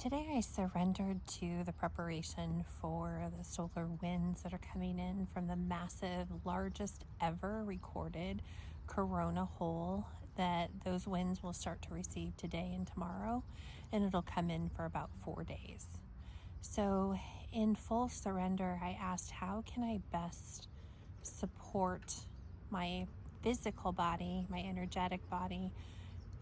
Today I surrendered to the preparation for the solar winds that are coming in from the massive, largest ever recorded corona hole that those winds will start to receive today and tomorrow, and it'll come in for about 4 days. So, in full surrender, I asked, how can I best support my physical body, my energetic body,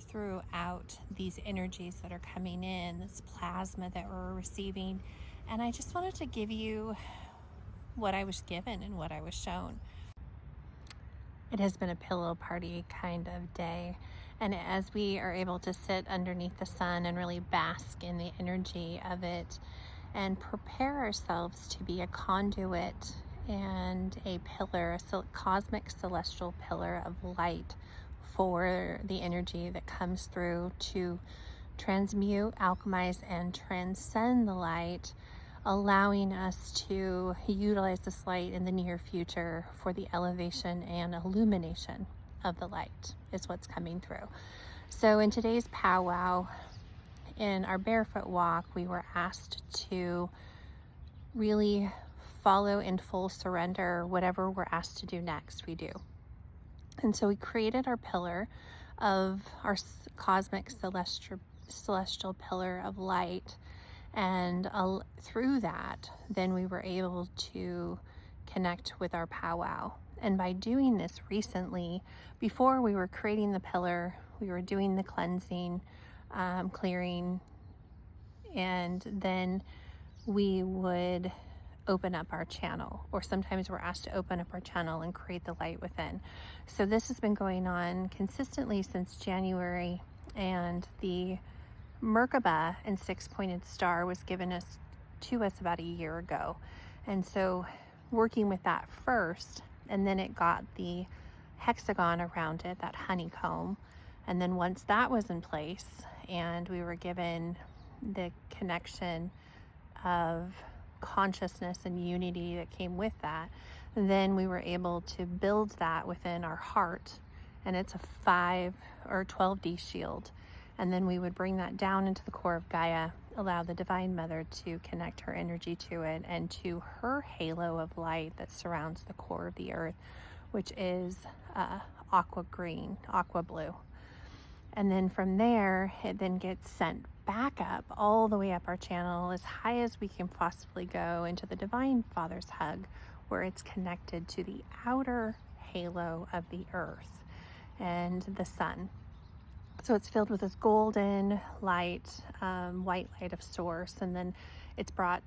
throughout these energies that are coming in, this plasma that we're receiving. And I just wanted to give you what I was given and what I was shown. It has been a pillow party kind of day. And as we are able to sit underneath the sun and really bask in the energy of it and prepare ourselves to be a conduit and a pillar, a cosmic celestial pillar of light for the energy that comes through to transmute, alchemize, and transcend the light, allowing us to utilize this light in the near future for the elevation and illumination of the light is what's coming through. So in today's powwow, in our barefoot walk, we were asked to really follow in full surrender whatever we're asked to do next, we do. And so we created our pillar of our cosmic celestial pillar of light. And through that, then we were able to connect with our powwow. And by doing this recently, before we were creating the pillar, we were doing the cleansing, clearing, and then we would open up our channel, or sometimes we're asked to open up our channel and create the light within. So this has been going on consistently since January, and the Merkaba and six-pointed star was given to us about a year ago. And so working with that first, and then it got the hexagon around it, that honeycomb. And then once that was in place and we were given the connection of consciousness and unity that came with that, then we were able to build that within our heart. And it's a 5 or 12D shield. And then we would bring that down into the core of Gaia, allow the Divine Mother to connect her energy to it and to her halo of light that surrounds the core of the earth, which is aqua green, aqua blue. And then from there, it then gets sent back up, all the way up our channel, as high as we can possibly go, into the Divine Father's hug, where it's connected to the outer halo of the earth and the sun. So it's filled with this golden light, white light of source, and then it's brought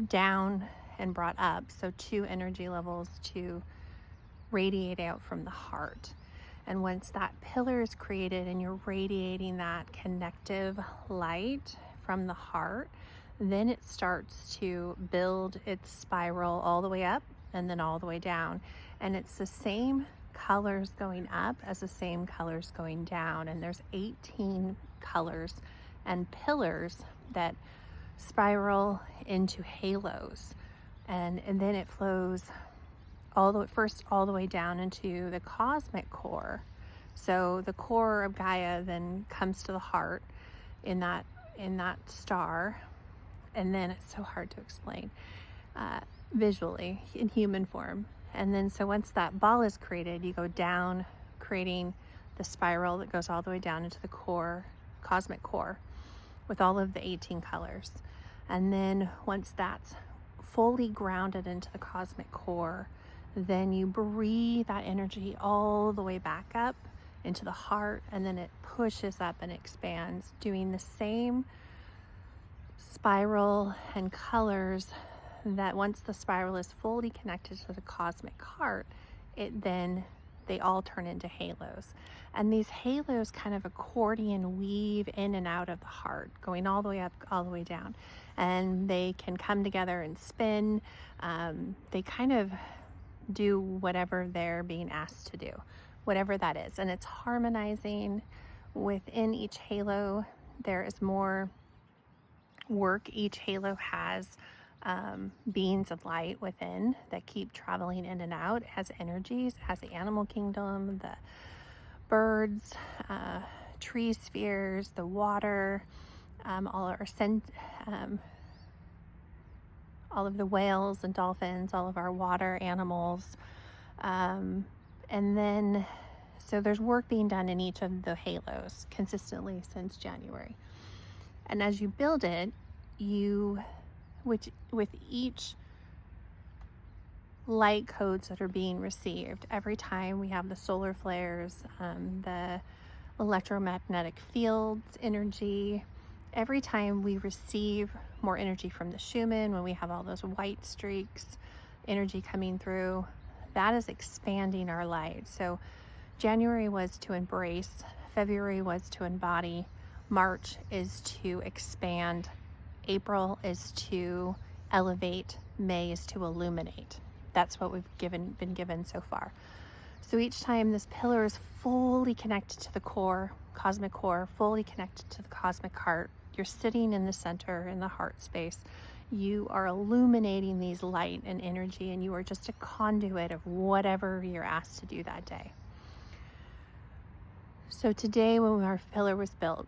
down and brought up. So 2 energy levels to radiate out from the heart. And once that pillar is created and you're radiating that connective light from the heart, then it starts to build its spiral all the way up and then all the way down. And it's the same colors going up as the same colors going down. And there's 18 colors and pillars that spiral into halos. And then it flows all the way down into the cosmic core. So the core of Gaia then comes to the heart in that star, and then it's so hard to explain visually in human form. And then so once that ball is created, you go down, creating the spiral that goes all the way down into the core, cosmic core, with all of the 18 colors. And then once that's fully grounded into the cosmic core, then you breathe that energy all the way back up into the heart, and then it pushes up and expands, doing the same spiral and colors that once the spiral is fully connected to the cosmic heart, they all turn into halos. And these halos kind of accordion weave in and out of the heart, going all the way up, all the way down. And they can come together and spin. They kind of do whatever they're being asked to do, whatever that is. And it's harmonizing within each halo. There is more work. Each halo has beings of light within that keep traveling in and out as energies, as the animal kingdom, the birds, tree spheres, the water, all our all of the whales and dolphins, all of our water animals. And then, so there's work being done in each of the halos consistently since January. And as you build it, with each light codes that are being received, every time we have the solar flares, the electromagnetic fields energy, every time we receive more energy from the Schumann, when we have all those white streaks, energy coming through, that is expanding our light. So January was to embrace, February was to embody, March is to expand, April is to elevate, May is to illuminate. That's what we've been given so far. So each time this pillar is fully connected to the core, cosmic core, fully connected to the cosmic heart, you're sitting in the center, in the heart space. You are illuminating these light and energy, and you are just a conduit of whatever you're asked to do that day. So today, when our pillar was built,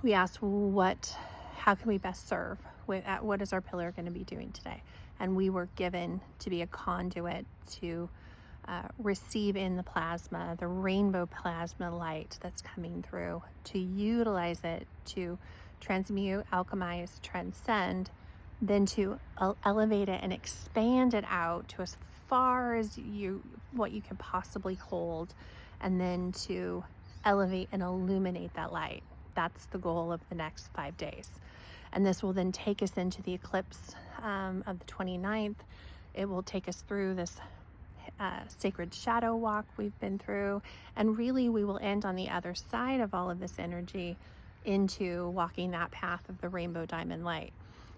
we asked, how can we best serve? What is our pillar going to be doing today? And we were given to be a conduit to receive in the plasma, the rainbow plasma light that's coming through, to utilize it to transmute, alchemize, transcend, then to elevate it and expand it out to as far as what you can possibly hold, and then to elevate and illuminate that light. That's the goal of the next 5 days. And this will then take us into the eclipse of the 29th. It will take us through this sacred shadow walk we've been through, and really we will end on the other side of all of this energy into walking that path of the rainbow diamond light.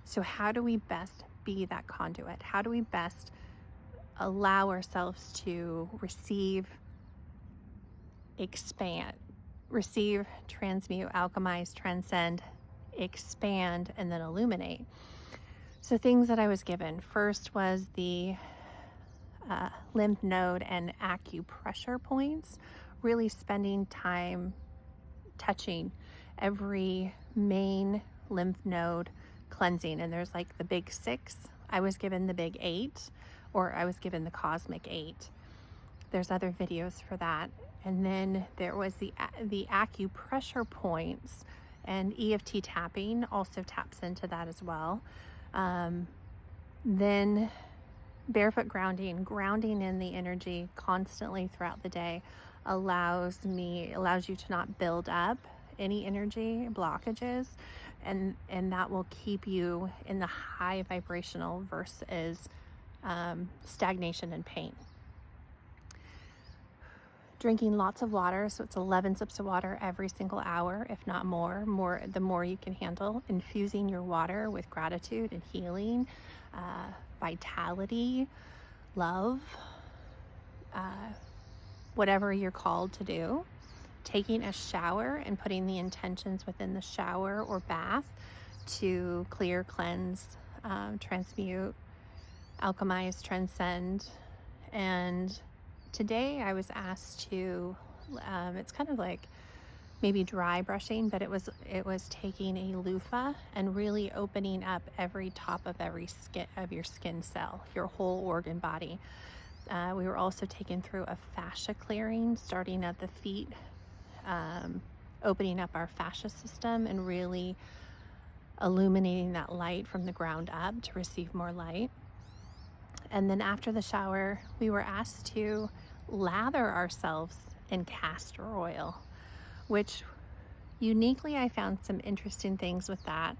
So how do we best be that conduit? How do we best allow ourselves to receive, expand, receive, transmute, alchemize, transcend, expand, and then illuminate? So things that I was given first was the lymph node and acupressure points, really spending time touching every main lymph node, cleansing. And there's like the big 6. I was given the big 8, or I was given the cosmic 8. There's other videos for that. And then there was the acupressure points, and EFT tapping also taps into that as well. Then barefoot grounding in the energy constantly throughout the day allows you to not build up any energy blockages, and that will keep you in the high vibrational versus stagnation and pain. Drinking lots of water, so it's 11 sips of water every single hour, if not more, the more you can handle. Infusing your water with gratitude and healing, vitality, love, whatever you're called to do. Taking a shower and putting the intentions within the shower or bath to clear, cleanse, transmute, alchemize, transcend. And today I was asked to, it's kind of like maybe dry brushing, but it was taking a loofah and really opening up every top of every skin of your skin cell, your whole organ body. We were also taken through a fascia clearing, starting at the feet, opening up our fascia system and really illuminating that light from the ground up to receive more light. And then after the shower, we were asked to lather ourselves in castor oil, which uniquely I found some interesting things with that.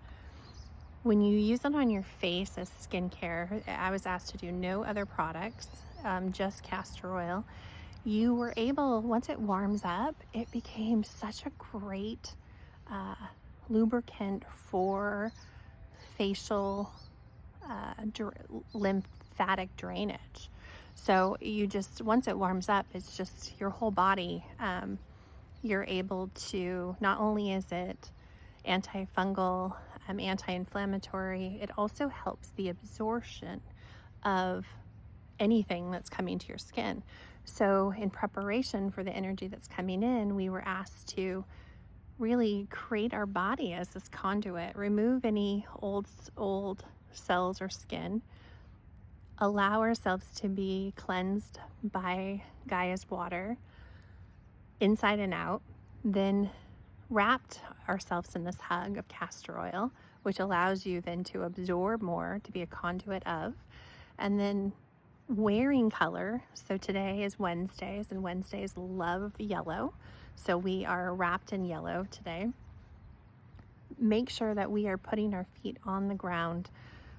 When you use it on your face as skincare, I was asked to do no other products, just castor oil. You were able, once it warms up, it became such a great lubricant for facial lymphatic drainage. So you just, once it warms up, it's just your whole body, you're able to, not only is it antifungal, anti-inflammatory, it also helps the absorption of anything that's coming to your skin. So in preparation for the energy that's coming in, we were asked to really create our body as this conduit, remove any old cells or skin, allow ourselves to be cleansed by Gaia's water inside and out, then wrapped ourselves in this hug of castor oil, which allows you then to absorb more, to be a conduit of, and then wearing color. So today is Wednesdays, and Wednesdays love yellow. So we are wrapped in yellow today. Make sure that we are putting our feet on the ground,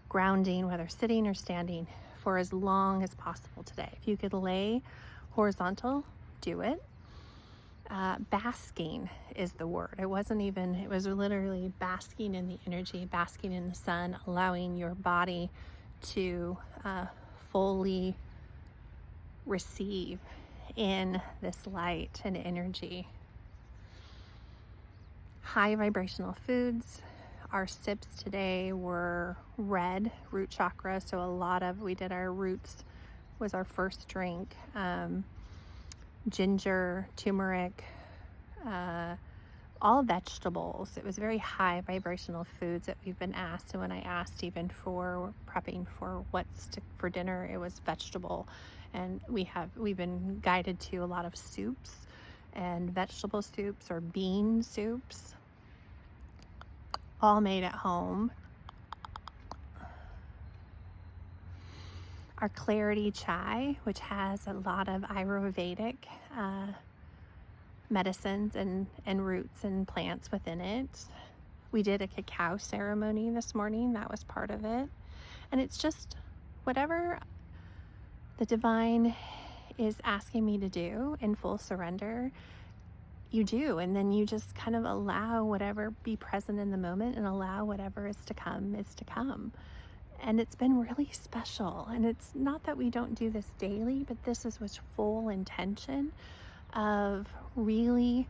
grounding, whether sitting or standing, for as long as possible today. If you could lay horizontal, do it. Basking is the word. It was literally basking in the energy, basking in the sun, allowing your body to fully receive in this light and energy. High vibrational foods. Our sips today were red, root chakra. So we did our roots, was our first drink. Ginger, turmeric, all vegetables. It was very high vibrational foods that we've been asked. And when I asked even for prepping for for dinner, it was vegetable. And we've been guided to a lot of soups and vegetable soups or bean soups, all made at home. Our Clarity Chai, which has a lot of Ayurvedic medicines and roots and plants within it. We did a cacao ceremony this morning. That was part of it. And it's just whatever the divine is asking me to do in full surrender, you do. And then you just kind of allow whatever, be present in the moment and allow whatever is to come is to come. And it's been really special. And it's not that we don't do this daily, but this is with full intention of really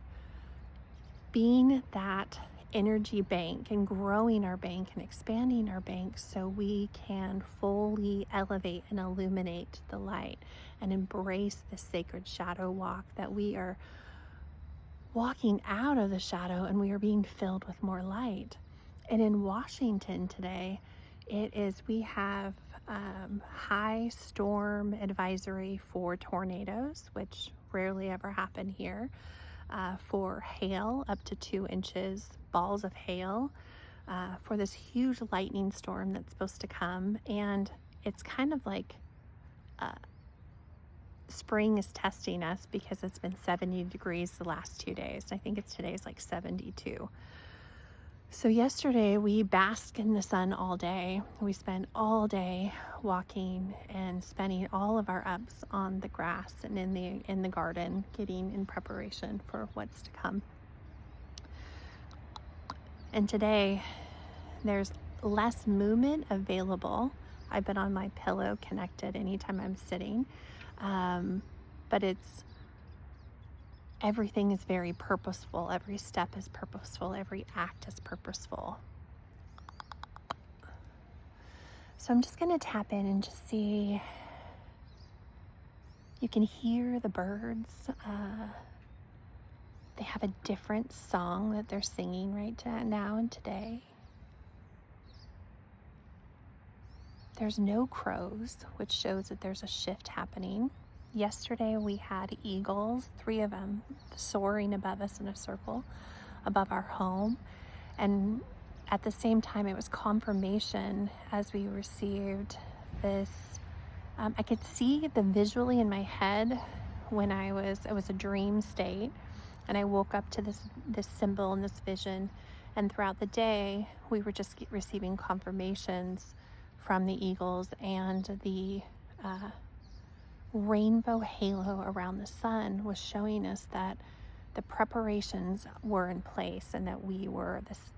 being that energy bank and growing our bank and expanding our bank so we can fully elevate and illuminate the light and embrace the sacred shadow walk, that we are walking out of the shadow and we are being filled with more light. And in Washington today, we have high storm advisory for tornadoes, which rarely ever happen here, for hail, up to 2 inches, balls of hail, for this huge lightning storm that's supposed to come. And it's kind of like spring is testing us, because it's been 70 degrees the last 2 days. I think today's like 72. So yesterday we basked in the sun all day. We spent all day walking and spending all of our ups on the grass and in the garden, getting in preparation for what's to come. And today there's less movement available. I've been on my pillow connected anytime I'm sitting, but everything is very purposeful. Every step is purposeful. Every act is purposeful. So I'm just going to tap in and just see. You can hear the birds. They have a different song that they're singing right now and today. There's no crows, which shows that there's a shift happening. Yesterday we had eagles, 3 of them, soaring above us in a circle above our home. And at the same time, it was confirmation as we received this. I could see the visually in my head when it was a dream state. And I woke up to this symbol and this vision. And throughout the day, we were just receiving confirmations from the eagles, and the rainbow halo around the sun was showing us that the preparations were in place, and that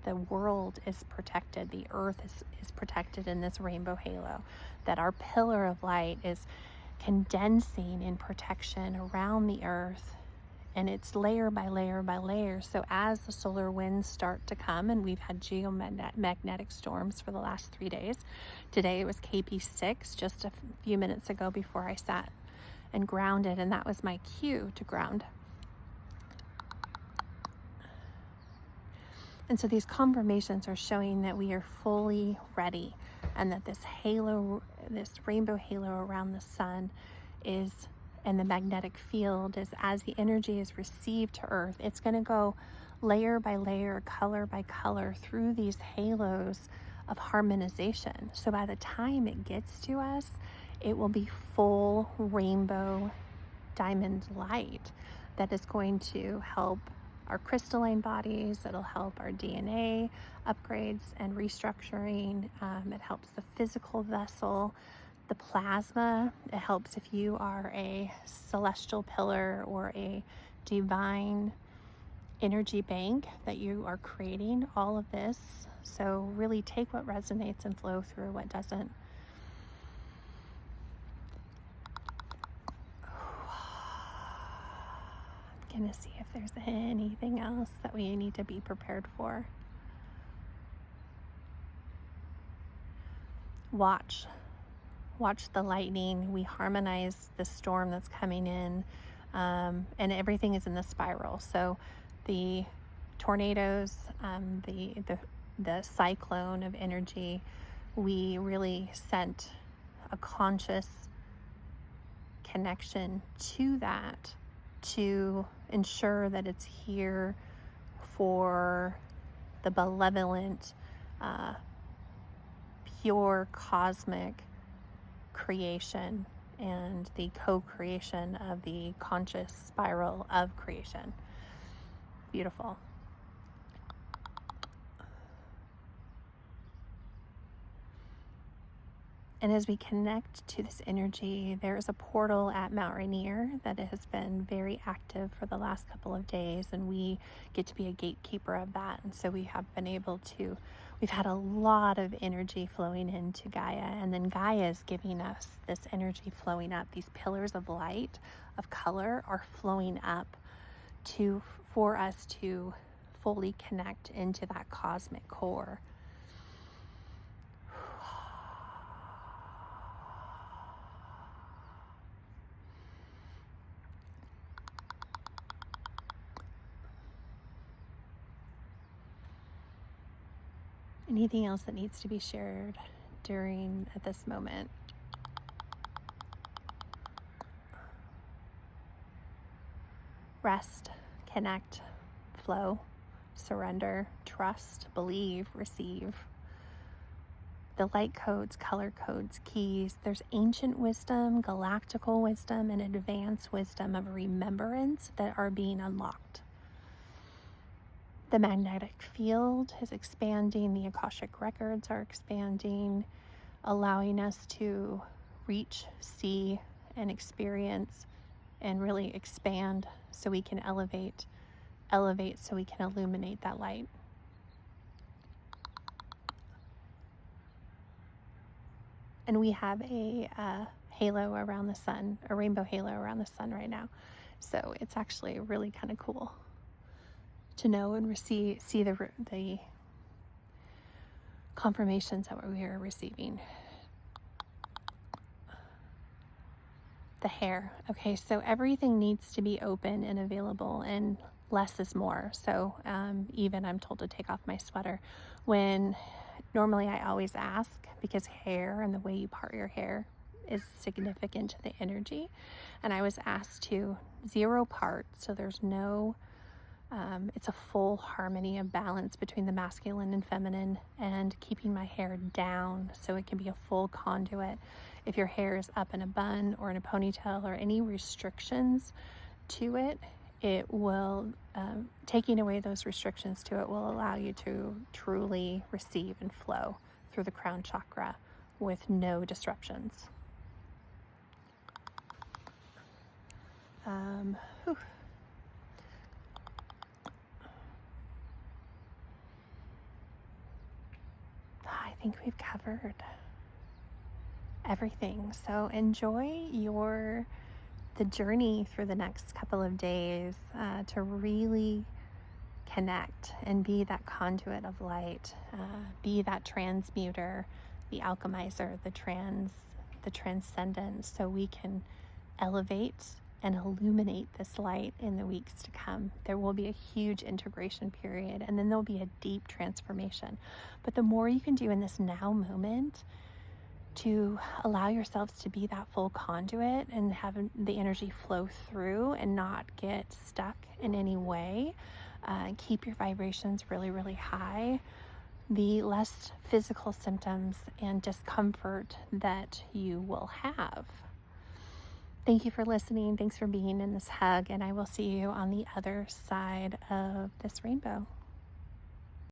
the world is protected, the earth is protected in this rainbow halo, that our pillar of light is condensing in protection around the earth, and it's layer by layer by layer. So as the solar winds start to come, and we've had geomagnetic storms for the last 3 days. Today it was KP6 just a few minutes ago before I sat and grounded, and that was my cue to ground. And so these confirmations are showing that we are fully ready, and that this halo, this rainbow halo around the sun is, and the magnetic field is, as the energy is received to Earth, it's going to go layer by layer, color by color through these halos of harmonization. So by the time it gets to us, it will be full rainbow diamond light that is going to help our crystalline bodies. It'll help our DNA upgrades and restructuring. It helps the physical vessel, the plasma. It helps if you are a celestial pillar or a divine energy bank that you are creating all of this. So really take what resonates and flow through what doesn't. I'm gonna see if there's anything else that we need to be prepared for. Watch the lightning. We harmonize the storm that's coming in, and everything is in the spiral. So the tornadoes, the cyclone of energy, we really sent a conscious connection to that to ensure that it's here for the benevolent, pure cosmic creation and the co-creation of the conscious spiral of creation. Beautiful. And as we connect to this energy, there is a portal at Mount Rainier that has been very active for the last couple of days, and we get to be a gatekeeper of that. And so we have been able to, we've had a lot of energy flowing into Gaia, and then Gaia is giving us this energy flowing up. These pillars of light, of color, are flowing up for us to fully connect into that cosmic core. Anything else that needs to be shared at this moment? Rest, connect, flow, surrender, trust, believe, receive. The light codes, color codes, keys. There's ancient wisdom, galactical wisdom, and advanced wisdom of remembrance that are being unlocked. The magnetic field is expanding, the Akashic records are expanding, allowing us to reach, see, and experience, and really expand so we can elevate so we can illuminate that light. And we have a halo around the sun, a rainbow halo around the sun right now. So it's actually really kind of cool to know and see the confirmations that we are receiving. The hair. Okay, so everything needs to be open and available, and less is more. So even I'm told to take off my sweater when normally I always ask, because hair and the way you part your hair is significant to the energy. And I was asked to 0 part, so there's no it's a full harmony of balance between the masculine and feminine, and keeping my hair down so it can be a full conduit. If your hair is up in a bun or in a ponytail or any restrictions to it, it will, taking away those restrictions to it will allow you to truly receive and flow through the crown chakra with no disruptions. I think we've covered everything. So enjoy the journey through the next couple of days to really connect and be that conduit of light, be that transmuter, the alchemizer, the transcendent, so we can elevate and illuminate this light in the weeks to come. There will be a huge integration period, and then there'll be a deep transformation. But the more you can do in this now moment to allow yourselves to be that full conduit and have the energy flow through and not get stuck in any way, keep your vibrations really, really high, the less physical symptoms and discomfort that you will have. Thank you for listening. Thanks for being in this hug, and I will see you on the other side of this rainbow.